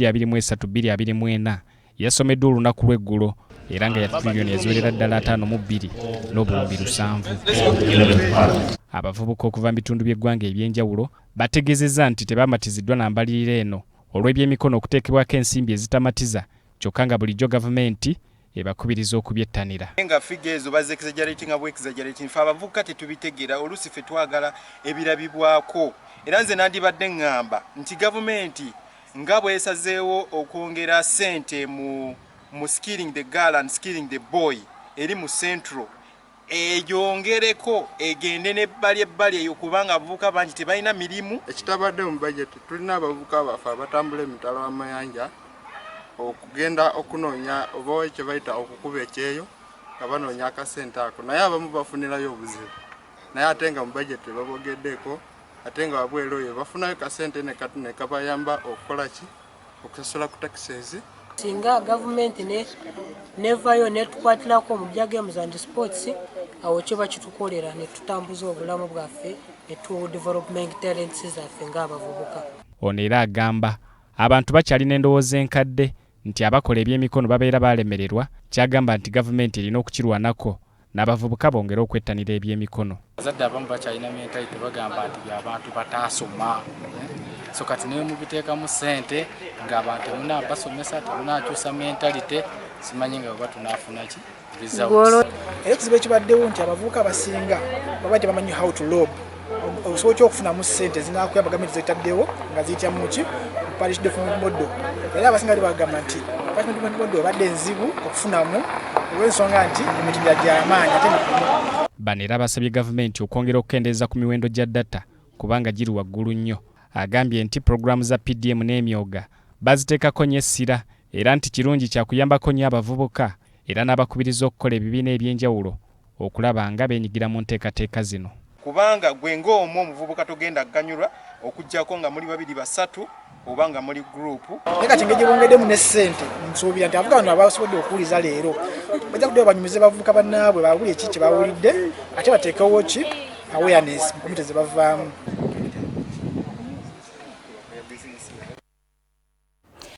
2023-2024 yasomeddwa olunaku lw'eggulo era nga ya tirilioni eziwerera ddala 5.2 n'obulumbi 7. Abavubuka okuva mu bitundu by'eggwanga eby'enjawulo bategeezezza nti tebamatiziddwa na mbalirira eno olw'ebyemikono okuteekebwako ensimbi ezitamatiza kyokka nga bulijjo gavumenti ebakubiriza okubyettanira. Nga figure ezo bazexaggerating abwe exaggerating fa abavubuka tetubitegera olusi ffe twagala ebirabibwako era nze nandibadde ngamba nti gavumenti nga bwesazeewo okwongera ssente mu skilling the girl and skilling the boy eri mu central eyongereko egende n'ebbali eyo kubanga abavubuka bangi tebalina mirimu. Ekitabadde mu budget tulina abavubuka bafe abatambula emitalo w'amayanja okugenda okunoonya oba kye bayita okukuba ekyeyo nga banoonya akasente ako naye abamu bafunirayo obuzibu naye ate nga mu budget babogeddeko ate nga wabweru oyo bafunayo kasente ne kabayamba okukola ki okusasula ku taxes. Singa gavumenti nevayo netukwatirako mu bya games and sports awo kyo bakitukolera ne tutambuza obulamu bwaffe ne tu development talents zaffe ng'abavubuka. Ono era agamba abantu bakyalina endowooza enkadde nti abakola ebyemikono babeera balemererwa kyagamba nti gavumenti erina okukirwanako n'abavubuka bongera okwettanira ebyemikono. Bazadde abamu bakyalina mentality bagamba nti abantu bataasoma so kati ne mubiteekamu ssente ng'abantu temuna basomesa temunakyusa mentality simanyi nga baba tunaafuna ki results. Ekizibu ekibaddewo nti abavubuka abasinga baba tebamanyi how to lob osobola okufunamu ssente zinakuyamba gavumenti zetaddewo nga ziyitya muki parish development model era abasinga bagamba nti parish development model ebadde enzibu okufunamu olw'ensonga nti emitendera gy'amaanyi ate bano era basabye gavumenti okwongera okukendeeza ku miwendo gya data kubanga giri waggulu nnyo. Agambye nti programu za PDM n'emyoga baziteekako nnyo essira era nti kirungi kyakuyambako nnyo abavubuka era n'abakubiriza okukola ebibiina eby'enjawulo okulaba nga beenyigira mu nteekateeka zino. Kubanga gwe ng'omu omuvubuka togenda ganyulwa okuggyako nga muli 2-3 oba nga muli gurupu. Naye kati engeri gye bongeddemu ne ssente nsuubira nti abavubuka bano abasobodde okuwuliza leero bajja kuddayo banyumize bavubuka bannaabwe bawulire ki kye bawulidde ate bateekewo ki awareness mu komite ze bavaamu.